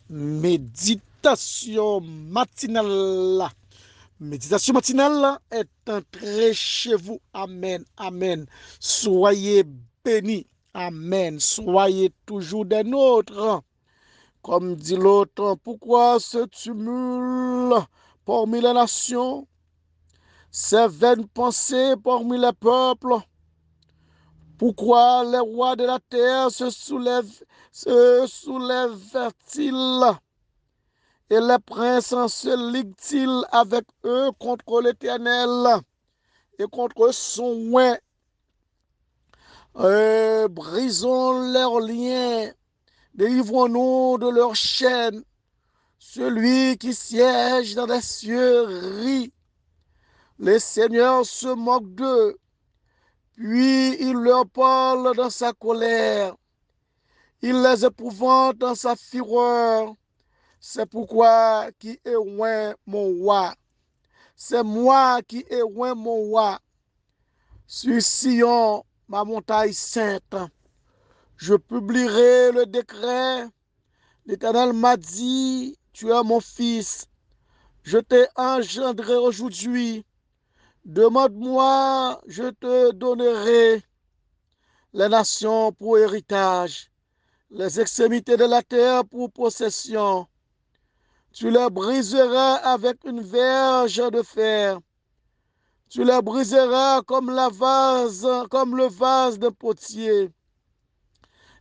Méditation matinale. Méditation matinale est entrée chez vous. Amen. Amen. Soyez bénis. Amen. Soyez toujours des nôtres. Comme dit l'autre, pourquoi ce tumulte parmi les nations, ces vaines pensées parmi les peuples? Pourquoi les rois de la terre se soulèvent-ils et les princes se liguent-ils avec eux contre l'Éternel et contre son oint? Brisons leurs liens, délivrons-nous de leurs chaînes. Celui qui siège dans les cieux rit. Le Seigneur se moque d'eux, puis il leur parle dans sa colère. Il les épouvante dans sa fureur. C'est pourquoi qui est loin mon roi. C'est moi qui ai oint mon roi. Sur Sion, ma montagne sainte, je publierai le décret. L'Éternel m'a dit, tu es mon fils. Je t'ai engendré aujourd'hui. Demande-moi, je te donnerai les nations pour héritage, les extrémités de la terre pour possession. Tu les briseras avec une verge de fer. Tu les briseras comme le vase de potier.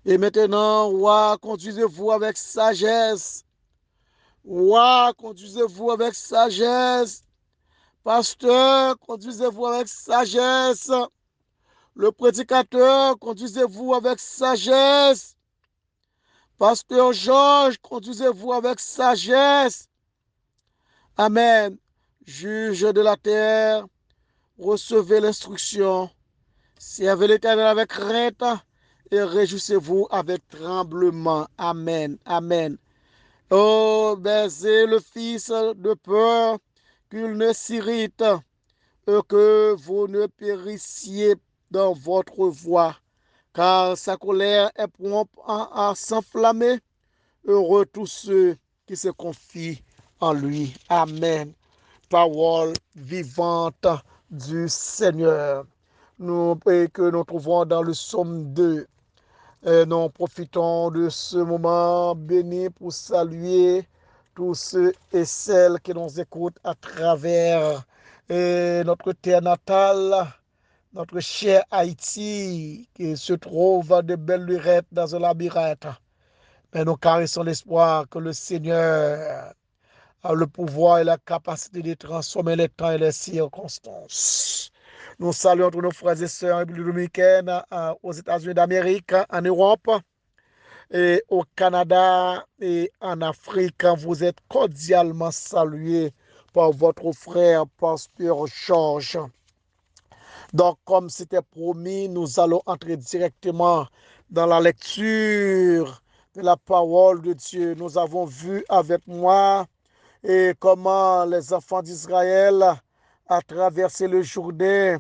Et maintenant, roi, conduisez-vous avec sagesse. Roi, conduisez-vous avec sagesse. Pasteur, conduisez-vous avec sagesse. Le prédicateur, conduisez-vous avec sagesse. Pasteur Georges, conduisez-vous avec sagesse. Amen. Juge de la terre, recevez l'instruction. Servez l'Éternel avec crainte et réjouissez-vous avec tremblement. Amen. Amen. Oh, baisez le Fils de peur qu'il ne s'irrite et que vous ne périssiez dans votre voie, car sa colère est prompte à s'enflammer. Heureux tous ceux qui se confient en lui. Amen. Parole vivante du Seigneur. Nous prions que nous trouvons dans le psaume 2. Et nous profitons de ce moment béni pour saluer tous ceux et celles qui nous écoutent à travers notre terre natale, notre cher Haïti, qui se trouve de belles lurettes dans un labyrinthe. Mais nous caressons l'espoir que le Seigneur a le pouvoir et la capacité de transformer les temps et les circonstances. Nous saluons tous nos frères et sœurs en République dominicaine, aux États-Unis d'Amérique, en Europe et au Canada et en Afrique. Vous êtes cordialement salués par votre frère Pasteur Georges. Donc, comme c'était promis, nous allons entrer directement dans la lecture de la parole de Dieu. Nous avons vu avec moi et comment les enfants d'Israël ont traversé le Jourdain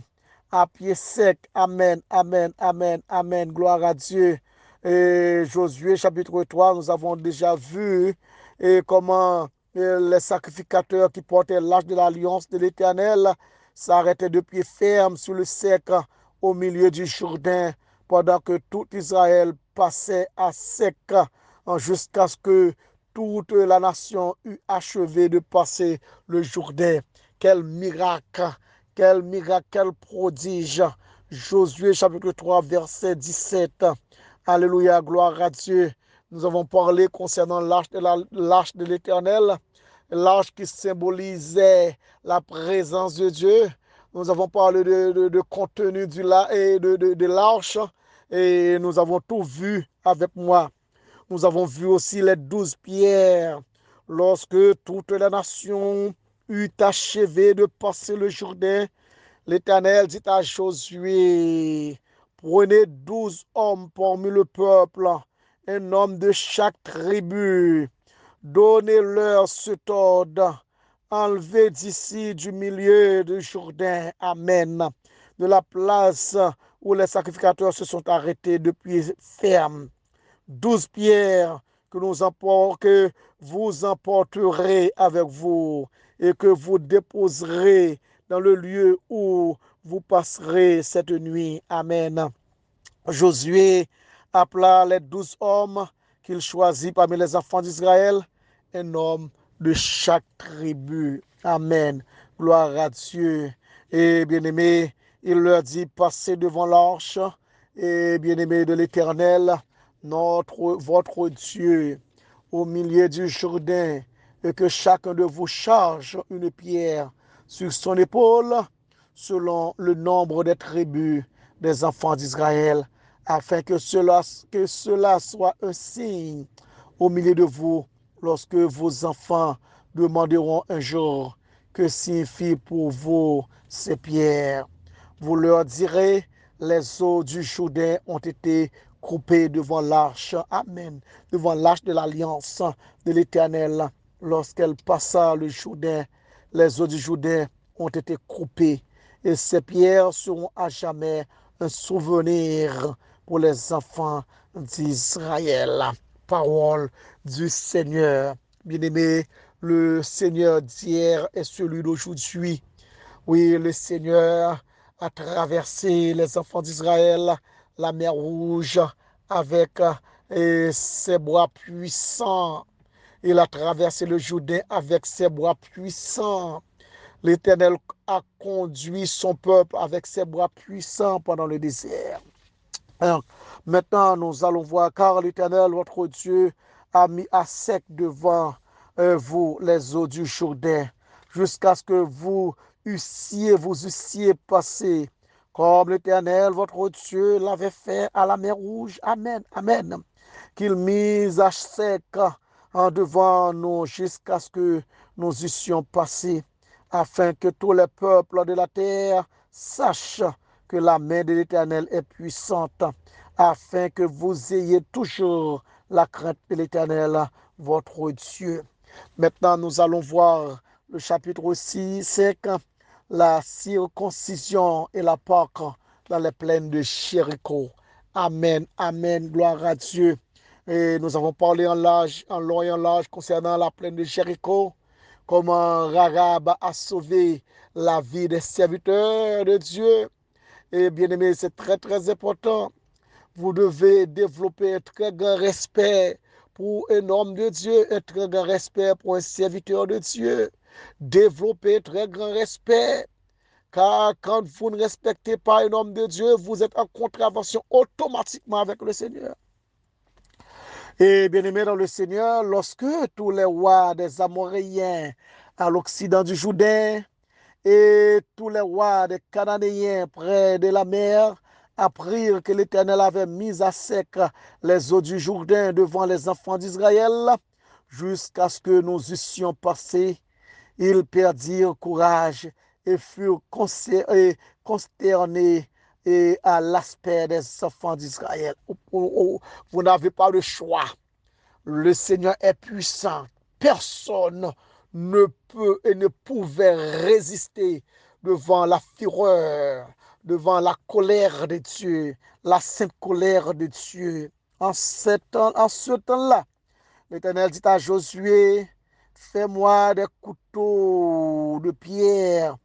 à pied sec. Amen, amen, amen, amen. Gloire à Dieu. Et Josué chapitre 3, nous avons déjà vu et comment les sacrificateurs qui portaient l'arche de l'alliance de l'Éternel s'arrêtaient de pied ferme sur le sec au milieu du Jourdain pendant que tout Israël passait à sec jusqu'à ce que toute la nation eut achevé de passer le Jourdain. Quel miracle, quel prodige. Josué chapitre 3, verset 17. Alléluia, gloire à Dieu. Nous avons parlé concernant l'arche de l'Éternel, l'arche qui symbolisait la présence de Dieu. Nous avons parlé de contenu de l'arche et nous avons tout vu avec moi. Nous avons vu aussi les 12 pierres lorsque toute la nation eut achevé de passer le Jourdain. L'Éternel dit à Josué, prenez 12 hommes parmi le peuple, un homme de chaque tribu. Donnez-leur cet ordre. Enlevez d'ici du milieu du Jourdain. Amen. De la place où les sacrificateurs se sont arrêtés depuis ferme. 12 pierres que vous emporterez avec vous et que vous déposerez dans le lieu où vous passerez cette nuit. Amen. Josué appela les 12 hommes qu'il choisit parmi les enfants d'Israël, un homme de chaque tribu. Amen. Gloire à Dieu. Et bien-aimé, il leur dit, passez devant l'arche, et bien-aimé de l'Éternel, votre Dieu, au milieu du Jourdain, et que chacun de vous charge une pierre sur son épaule, selon le nombre des tribus des enfants d'Israël, afin que cela soit un signe au milieu de vous lorsque vos enfants demanderont un jour que signifient pour vous ces pierres. Vous leur direz, les eaux du Jourdain ont été coupées devant l'arche. Amen. Devant l'arche de l'alliance de l'Éternel. Lorsqu'elle passa le Jourdain, les eaux du Jourdain ont été coupées. Et ces pierres seront à jamais un souvenir pour les enfants d'Israël. Parole du Seigneur. Bien-aimé, le Seigneur d'hier est celui d'aujourd'hui. Oui, le Seigneur a traversé les enfants d'Israël, la mer Rouge, avec ses bras puissants. Il a traversé le Jourdain avec ses bras puissants. L'Éternel a conduit son peuple avec ses bras puissants pendant le désert. Alors, maintenant, nous allons voir, car l'Éternel, votre Dieu, a mis à sec devant vous les eaux du Jourdain, jusqu'à ce que vous eussiez passé, comme l'Éternel, votre Dieu, l'avait fait à la mer Rouge. Amen, amen. Qu'il mise à sec devant nous jusqu'à ce que nous eussions passé, afin que tous les peuples de la terre sachent que la main de l'Éternel est puissante, afin que vous ayez toujours la crainte de l'Éternel, votre Dieu. Maintenant, nous allons voir le chapitre 6, 5, la circoncision et la Pâque dans les plaines de Jéricho. Amen, amen, gloire à Dieu. Et nous avons parlé en long et en large concernant la plaine de Jéricho, comment Rahab a sauvé la vie des serviteurs de Dieu. Et bien aimé, c'est très très important. Vous devez développer un très grand respect pour un homme de Dieu, un très grand respect pour un serviteur de Dieu. Développer un très grand respect, car quand vous ne respectez pas un homme de Dieu, vous êtes en contravention automatiquement avec le Seigneur. Et bien aimé dans le Seigneur, lorsque tous les rois des Amoréens à l'occident du Jourdain et tous les rois des Cananéens près de la mer apprirent que l'Éternel avait mis à sec les eaux du Jourdain devant les enfants d'Israël, jusqu'à ce que nous eussions passé, ils perdirent courage et furent consternés et à l'aspect des enfants d'Israël. Vous n'avez pas le choix. Le Seigneur est puissant. Personne ne peut et ne pouvait résister devant la fureur, devant la colère de Dieu, la sainte colère de Dieu. En ce temps-là, l'Éternel dit à Josué, fais-moi des couteaux de pierre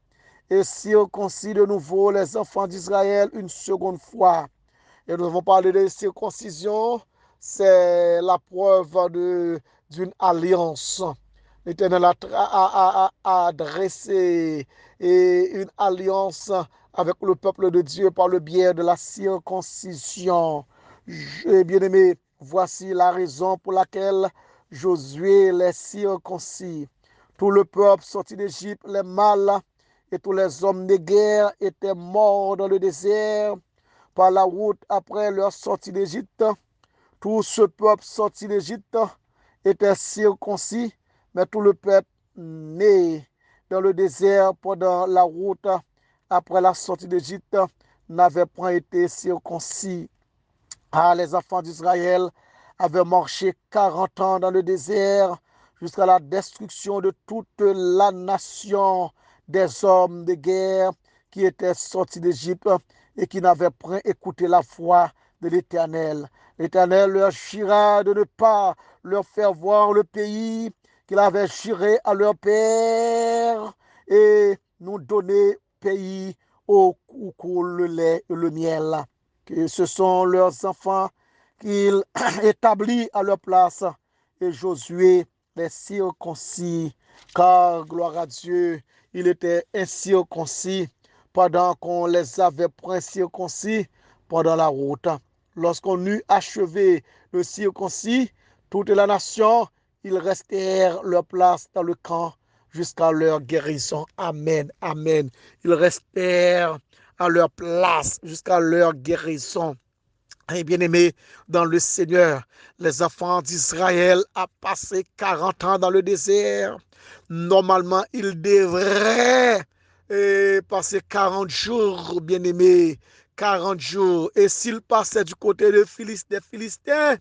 et circoncis de nouveau les enfants d'Israël une seconde fois. Et nous avons parlé de circoncision, c'est la preuve d'une alliance. L'Éternel a dressé une alliance avec le peuple de Dieu par le biais de la circoncision. Bien-aimé, voici la raison pour laquelle Josué les circoncis. Tout le peuple sorti d'Égypte, les mâles et tous les hommes de guerre étaient morts dans le désert par la route après leur sortie d'Égypte. Tout ce peuple sorti d'Égypte était circoncis, mais tout le peuple né dans le désert pendant la route après la sortie d'Égypte n'avait point été circoncis. Ah, les enfants d'Israël avaient marché 40 ans dans le désert jusqu'à la destruction de toute la nation des hommes de guerre qui étaient sortis d'Égypte et qui n'avaient point écouté la voix de l'Éternel. L'Éternel leur jura de ne pas leur faire voir le pays qu'il avait juré à leur père et nous donner pays où coule le lait et le miel. Que ce sont leurs enfants qu'il établit à leur place. Et Josué les circoncis, car gloire à Dieu, il était incirconcis pendant qu'on les avait point circoncis pendant la route. Lorsqu'on eut achevé le circoncis, toute la nation, ils restèrent leur place dans le camp jusqu'à leur guérison. Amen, amen. Ils restèrent à leur place jusqu'à leur guérison. Et bien aimé dans le Seigneur, les enfants d'Israël ont passé 40 ans dans le désert. Normalement, ils devraient passer 40 jours, bien aimé, 40 jours. Et s'ils passaient du côté des Philistins,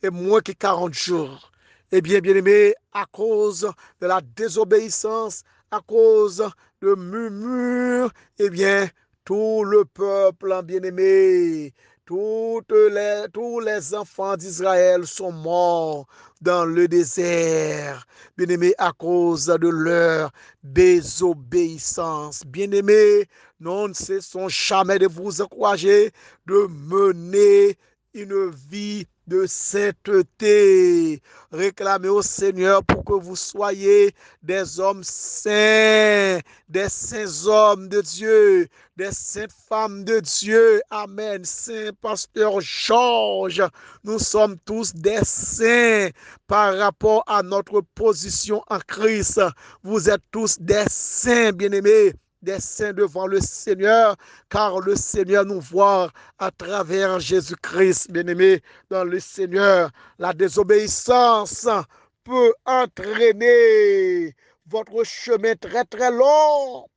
et moins que 40 jours. Eh bien, bien aimé, à cause de la désobéissance, à cause de murmures, eh bien, tout le peuple, bien aimé, tous les enfants d'Israël sont morts dans le désert, bien aimé, à cause de leur désobéissance. Bien aimé, nous ne cessons jamais de vous encourager de mener une vie de sainteté. Réclamez au Seigneur pour que vous soyez des hommes saints, des saints hommes de Dieu, des saintes femmes de Dieu. Amen. Saint pasteur Georges, nous sommes tous des saints par rapport à notre position en Christ. Vous êtes tous des saints, bien-aimés, des saints devant le Seigneur, car le Seigneur nous voit à travers Jésus-Christ, bien-aimé, dans le Seigneur. La désobéissance peut entraîner votre chemin très très long,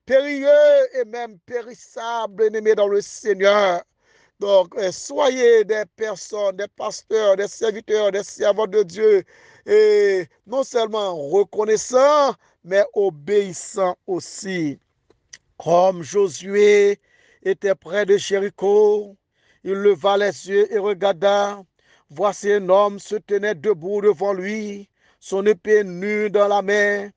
périlleux et même périssable, bien-aimé, dans le Seigneur. Donc, soyez des personnes, des pasteurs, des serviteurs, des servants de Dieu, et non seulement reconnaissants, mais obéissants aussi. Comme Josué était près de Jéricho, il leva les yeux et regarda. Voici un homme se tenait debout devant lui, son épée nue dans la main.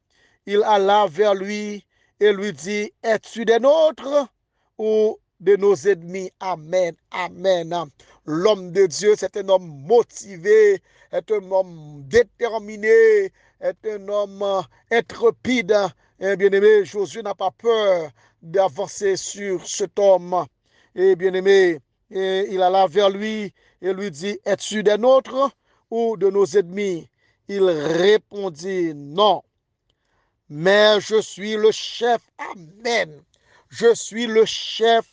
Il alla vers lui et lui dit, es-tu des nôtres ou de nos ennemis? Amen, amen. L'homme de Dieu, c'est un homme motivé, est un homme déterminé, est un homme intrépide. Bien-aimé, Josué n'a pas peur d'avancer sur cet homme. Et bien-aimé, il alla vers lui et lui dit, es-tu des nôtres ou de nos ennemis? Il répondit, non, mais je suis le chef. Amen. Je suis le chef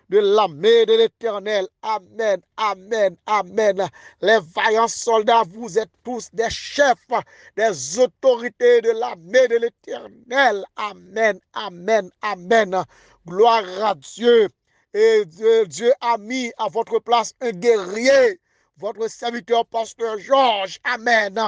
de l'armée de l'Éternel. Amen, amen, amen. Les vaillants soldats, vous êtes tous des chefs, des autorités de l'armée de l'Éternel. Amen, amen, amen. Gloire à Dieu. Et Dieu a mis à votre place un guerrier, votre serviteur pasteur Georges. Amen.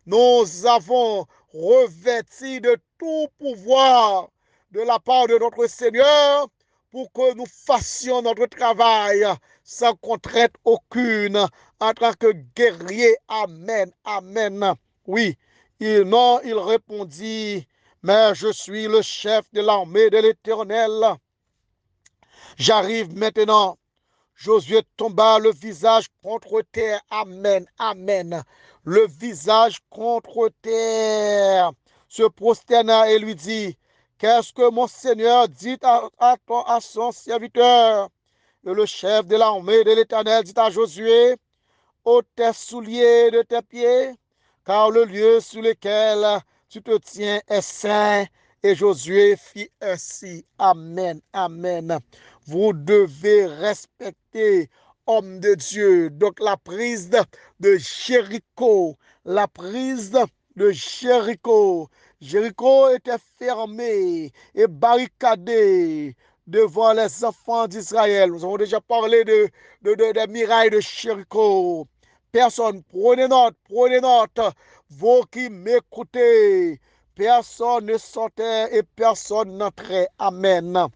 Nous avons revêti de tout pouvoir de la part de notre Seigneur pour que nous fassions notre travail sans contrainte aucune en tant que guerrier. Amen, amen. Oui, non, il répondit, mais je suis le chef de l'armée de l'Éternel. J'arrive maintenant. Josué tomba le visage contre terre. Amen, amen. Le visage contre terre. Se prosterna et lui dit, qu'est-ce que mon Seigneur dit à son serviteur? Et le chef de l'armée de l'Éternel dit à Josué, ôte tes souliers de tes pieds, car le lieu sur lequel tu te tiens est saint. Et Josué fit ainsi. Amen, amen. Vous devez respecter, homme de Dieu. Donc la prise de Jéricho, la prise de Jéricho. Jéricho était fermé et barricadé devant les enfants d'Israël. Nous avons déjà parlé des murailles de Jéricho. Personne, prenez note, vous qui m'écoutez, personne ne sortait et personne n'entrait. Amen.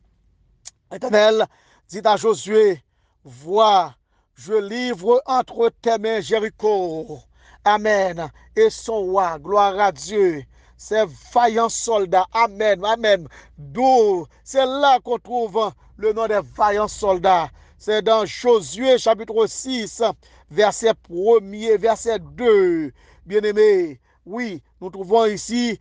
Éternel dit à Josué, vois, je livre entre tes mains Jéricho. Amen. Et son roi, gloire à Dieu. Ces vaillants soldats. Amen. Amen. D'où c'est là qu'on trouve le nom des vaillants soldats. C'est dans Josué chapitre 6, verset 1er, verset 2. Bien-aimés, oui, nous trouvons ici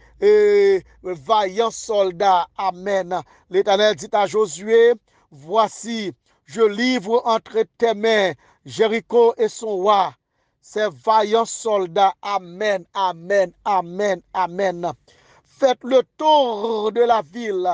vaillants soldats. Amen. L'Éternel dit à Josué, voici, je livre entre tes mains Jéricho et son roi, ces vaillants soldats. Amen, amen, amen, amen. Faites le tour de la ville.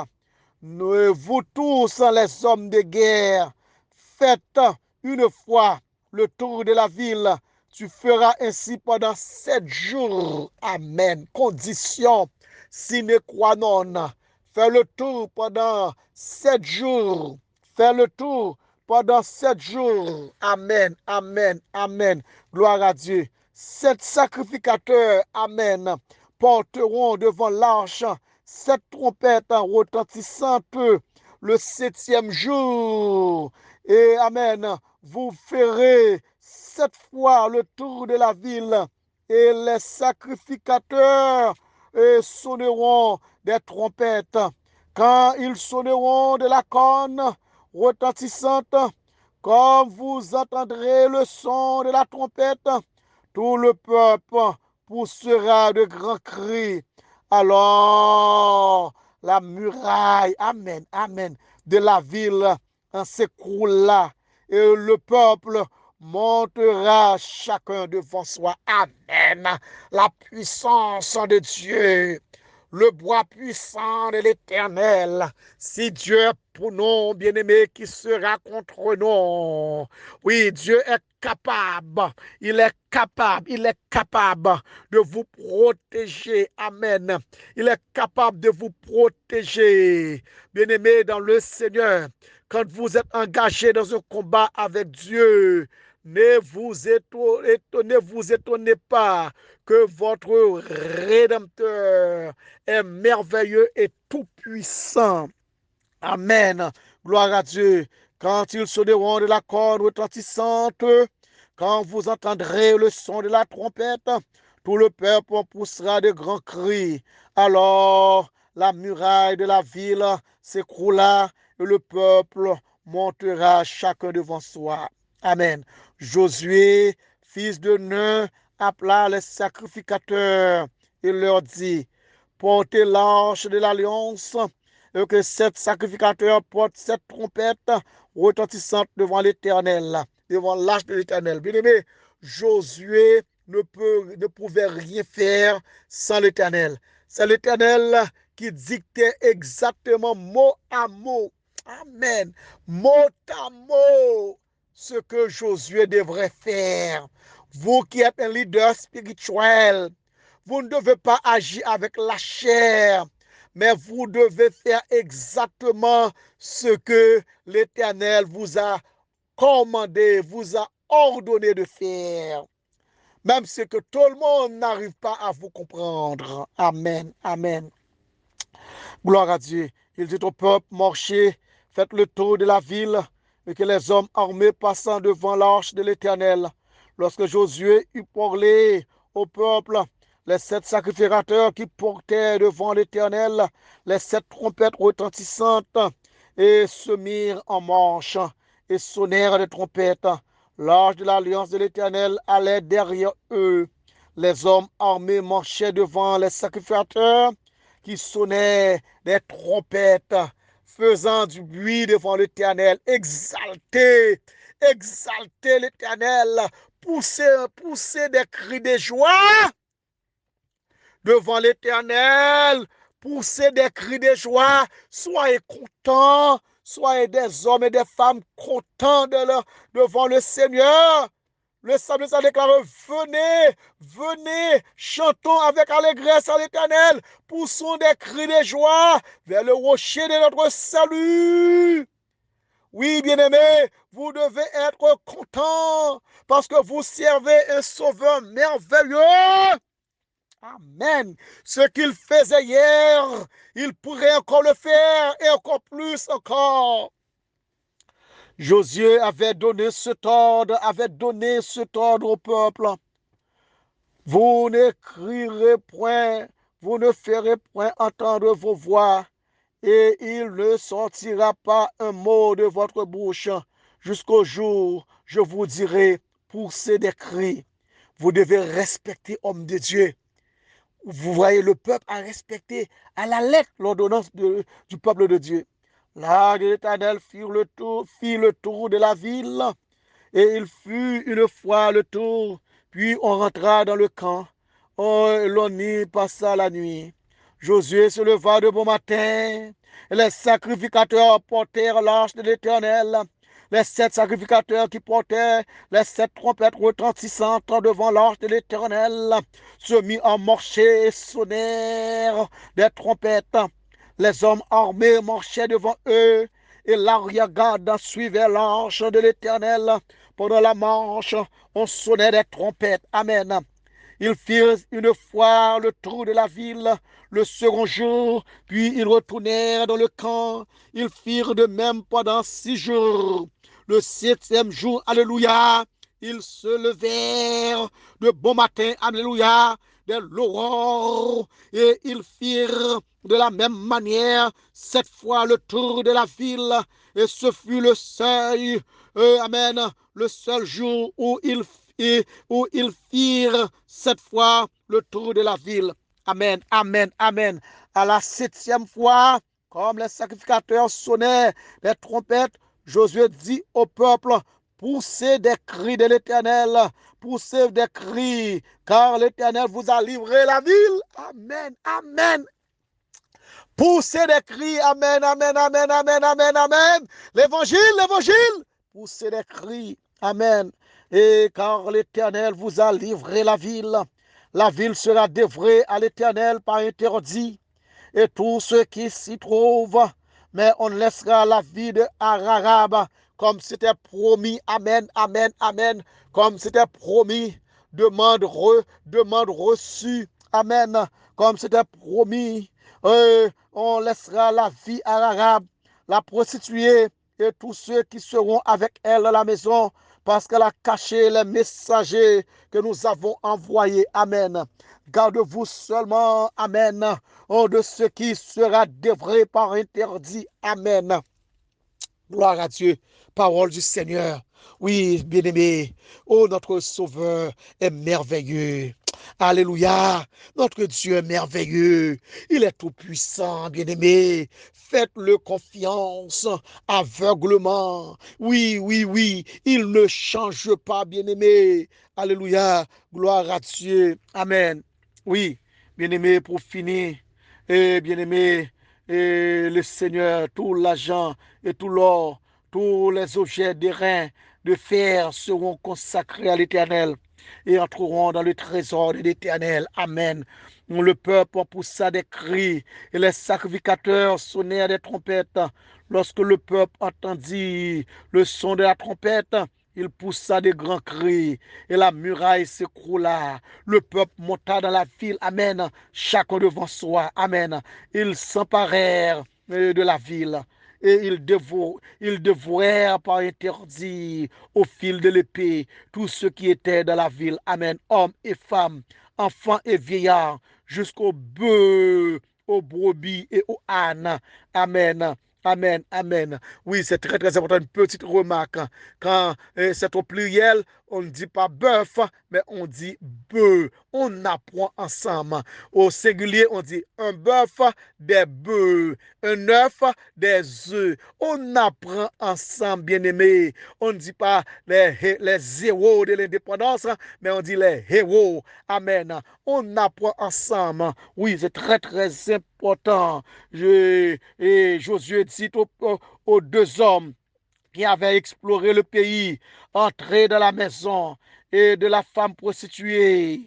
Vous tous, les hommes de guerre, faites une fois le tour de la ville. Tu feras ainsi pendant 7 jours. Amen. Condition sine qua non. Fais le tour pendant 7 jours. Fais le tour pendant 7 jours. Amen, amen, amen. Gloire à Dieu. 7 sacrificateurs, amen, porteront devant l'arche 7 trompettes retentissantes le 7e jour. Et amen, vous ferez 7 fois le tour de la ville et les sacrificateurs sonneront des trompettes. Quand ils sonneront de la corne retentissante, comme vous entendrez le son de la trompette, tout le peuple poussera de grands cris. Alors la muraille, amen, amen, de la ville s'écroula et le peuple montera chacun devant soi. Amen. La puissance de Dieu, le bras puissant de l'Éternel. Si Dieu est pour nous, bien-aimés, qui sera contre nous? Oui, Dieu est capable. Il est capable. Il est capable de vous protéger. Amen. Il est capable de vous protéger. Bien-aimés dans le Seigneur, quand vous êtes engagé dans un combat avec Dieu, ne vous étonnez pas que votre Rédempteur est merveilleux et tout-puissant. Amen. Gloire à Dieu. Quand ils sonneront de la corne retentissante, quand vous entendrez le son de la trompette, tout le peuple poussera de grands cris. Alors la muraille de la ville s'écroula et le peuple montera chacun devant soi. Amen. Josué, fils de Nun, appela les sacrificateurs et leur dit, portez l'arche de l'alliance et que 7 sacrificateurs portent 7 trompettes retentissantes devant l'Éternel, devant l'arche de l'Éternel. Bien aimé, Josué ne pouvait rien faire sans l'Éternel. C'est l'Éternel qui dictait exactement mot à mot, amen, mot à mot, ce que Josué devrait faire. Vous qui êtes un leader spirituel, vous ne devez pas agir avec la chair, mais vous devez faire exactement ce que l'Éternel vous a commandé, vous a ordonné de faire. Même ce que tout le monde n'arrive pas à vous comprendre. Amen, amen. Gloire à Dieu. Il dit au peuple, marchez, faites le tour de la ville, et que les hommes armés passant devant l'arche de l'Éternel. Lorsque Josué eut parlé au peuple, les 7 sacrificateurs qui portaient devant l'Éternel les 7 trompettes retentissantes et se mirent en marche et sonnèrent des trompettes. L'arche de l'alliance de l'Éternel allait derrière eux. Les hommes armés marchaient devant les sacrificateurs qui sonnaient des trompettes, faisant du bruit devant l'Éternel. Exaltez, exaltez l'Éternel, poussez des cris de joie devant l'Éternel, poussez des cris de joie, soyez contents, soyez des hommes et des femmes contents devant le Seigneur. Le psalmiste a déclaré, venez, venez, chantons avec allégresse à l'Éternel, poussons des cris de joie vers le rocher de notre salut. Oui, bien-aimés, vous devez être contents parce que vous servez un sauveur merveilleux. Amen. Ce qu'il faisait hier, il pourrait encore le faire et encore plus encore. Josué avait donné cet ordre au peuple. Vous ne crierez point, vous ne ferez point entendre vos voix, et il ne sortira pas un mot de votre bouche jusqu'au jour, je vous dirai, poussez des cris. Vous devez respecter homme de Dieu. Vous voyez, le peuple a respecté à la lettre l'ordonnance du peuple de Dieu. Là, l'Éternel fit le tour de la ville, et il fut une fois le tour, puis on rentra dans le camp. L'on y passa la nuit. Josué se leva de bon matin. Les sacrificateurs portèrent l'arche de l'Éternel. Les 7 sacrificateurs qui portaient les 7 trompettes retentissantes devant l'arche de l'Éternel se mirent en marcher et sonnèrent des trompettes. Les hommes armés marchaient devant eux et l'arrière-garde suivait l'arche de l'Éternel. Pendant la marche, on sonnait des trompettes. Amen. Ils firent une fois le tour de la ville le second jour, puis ils retournèrent dans le camp. Ils firent de même pendant 6 jours. Le 7e jour, alléluia, ils se levèrent de bon matin, alléluia, dès l'aurore, et ils firent de la même manière 7 fois le tour de la ville, et ce fut le seul, amen, le seul jour où ils firent 7 fois le tour de la ville. Amen, amen, amen. À la 7e fois, comme les sacrificateurs sonnaient les trompettes, Josué dit au peuple, poussez des cris de l'Éternel, poussez des cris, car l'Éternel vous a livré la ville. Amen, amen. Poussez des cris, amen, amen, amen, amen, amen, amen. L'évangile, l'évangile. Poussez des cris, amen. Et car l'Éternel vous a livré la ville. La ville sera dévorée à l'Éternel par interdit, et tous ceux qui s'y trouvent. Mais on laissera la vie de Ararab comme c'était promis. Amen, amen, amen. Comme c'était promis. Demande reçue. Amen. Comme c'était promis. On laissera la vie Ararab, la prostituée et tous ceux qui seront avec elle à la maison, parce qu'elle a caché les messagers que nous avons envoyés. Amen. Garde-vous seulement, amen, de ce qui sera dévré par interdit. Amen. Gloire à Dieu. Parole du Seigneur. Oui, bien-aimé. Oh, notre Sauveur est merveilleux. Alléluia. Notre Dieu est merveilleux. Il est tout puissant, bien-aimé. Faites-le confiance, aveuglement. Oui, oui, oui. Il ne change pas, bien-aimé. Alléluia. Gloire à Dieu. Amen. Oui, bien-aimé, pour finir. Et bien-aimé, et le Seigneur, tout l'argent et tout l'or, tous les objets d'airain, de fer seront consacrés à l'Éternel et entreront dans le trésor de l'Éternel. Amen. Le peuple poussa des cris et les sacrificateurs sonnèrent des trompettes. Lorsque le peuple entendit le son de la trompette, il poussa de grands cris et la muraille s'écroula. Le peuple monta dans la ville. Amen. Chacun devant soi. Amen. Ils s'emparèrent de la ville et ils dévorèrent par interdit au fil de l'épée tous ceux qui étaient dans la ville. Amen. Hommes et femmes, enfants et vieillards, jusqu'aux bœufs, aux brebis et aux ânes. Amen. Amen, amen. Oui, c'est très, très important. Une petite remarque. Quand c'est au pluriel, on ne dit pas bœuf, mais on dit bœuf. On apprend ensemble. Au singulier, on dit un bœuf, des bœufs, un œuf, des œufs. On apprend ensemble, bien-aimés. On ne dit pas les héros de l'indépendance, mais on dit les héros. Amen. On apprend ensemble. Oui, c'est très, très important. Et Josué dit aux 2 hommes qui avaient exploré le pays, entrez dans la maison et de la femme prostituée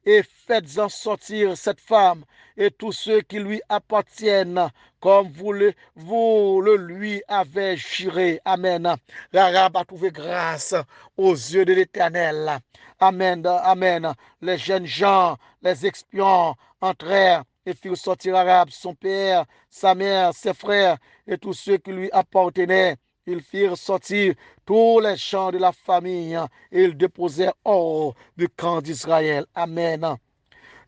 et faites-en sortir cette femme et tous ceux qui lui appartiennent, comme vous le lui avez juré. Amen. Rahab a trouvé grâce aux yeux de l'Éternel. Amen. Amen. Les jeunes gens, les espions entrèrent et firent sortir Rahab, son père, sa mère, ses frères et tous ceux qui lui appartenaient. ils firent sortir tous les gens de la famille et ils déposèrent hors du camp d'Israël. Amen.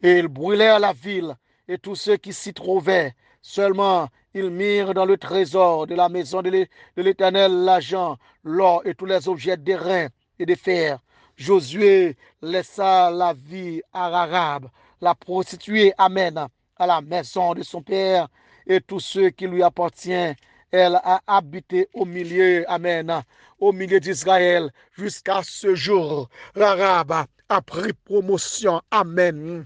Et ils brûlèrent la ville et tous ceux qui s'y trouvaient. Seulement, ils mirent dans le trésor de la maison de l'Éternel l'argent, l'or et tous les objets d'airain et de fer. Josué laissa la vie à Rahab, la prostituée, Amen, à la maison de son père et tous ceux qui lui appartiennent. Elle a habité au milieu, Amen, au milieu d'Israël jusqu'à ce jour. Rahab a pris promotion, Amen.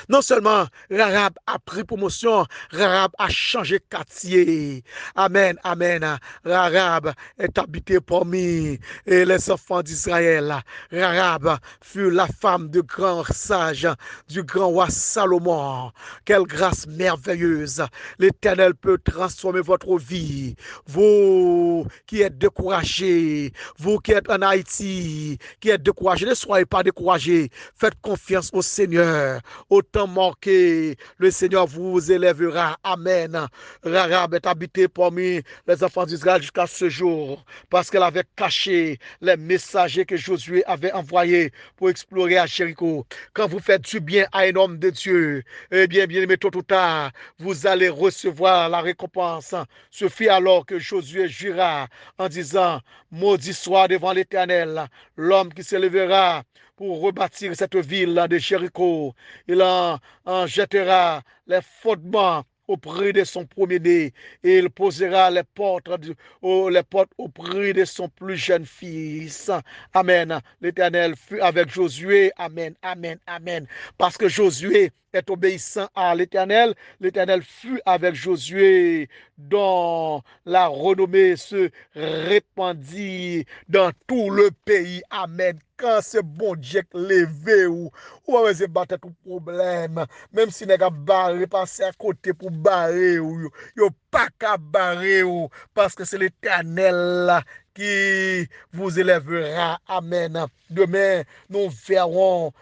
Non seulement Rahab a pris promotion, Rahab a changé quartier. Amen, amen. Rahab est habité parmi les enfants d'Israël. Rahab fut la femme du grand sage, du grand roi Salomon. Quelle grâce merveilleuse. L'Éternel peut transformer votre vie. Vous qui êtes découragés, vous qui êtes en Haïti, qui êtes découragés, ne soyez pas découragés. Faites confiance au Seigneur. Autant manqué, le Seigneur vous élèvera. Amen. Rahab est habité parmi les enfants d'Israël jusqu'à ce jour parce qu'elle avait caché les messagers que Josué avait envoyés pour explorer à Jéricho. Quand vous faites du bien à un homme de Dieu, eh bien, bien aimé, tôt ou tard, vous allez recevoir la récompense. Ce fut alors que Josué jura en disant, maudit soit devant l'Éternel l'homme qui s'élèvera pour rebâtir cette ville de Jéricho. Il en jettera les fondements auprès de son premier-né et il posera les portes auprès de son plus jeune fils. Amen. L'Éternel fut avec Josué. Amen, amen, amen. Parce que Josué est obéissant à l'Éternel, l'Éternel fut avec Josué dont la renommée se répandit dans tout le pays. Amen. Quand ce bon Dieu levé ou va se battre tout problème, même si n'est pas barré, passer à côté pour barrer ou yo pas qu'à barrer ou parce que c'est l'Éternel qui vous élèvera. Amen. Demain, nous verrons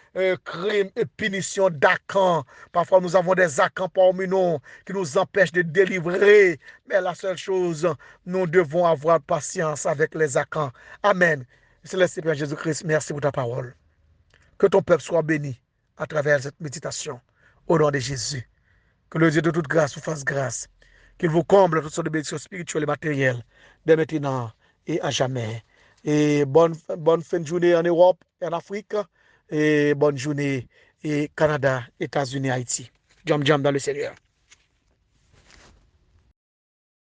crime et punition d'Acan. Parfois, nous avons des Acans parmi nous qui nous empêchent de délivrer. Mais la seule chose, nous devons avoir patience avec les Acans. Amen. Céleste Père Jésus-Christ, merci pour ta parole. Que ton peuple soit béni à travers cette méditation. Au nom de Jésus. Que le Dieu de toute grâce vous fasse grâce. Qu'il vous comble toutes sortes de bénédictions spirituelles et matérielles, dès maintenant et à jamais. Et bonne fin de journée en Europe et en Afrique. Et bonne journée et Canada, États-Unis, Haïti. Jam jam dans le Seigneur.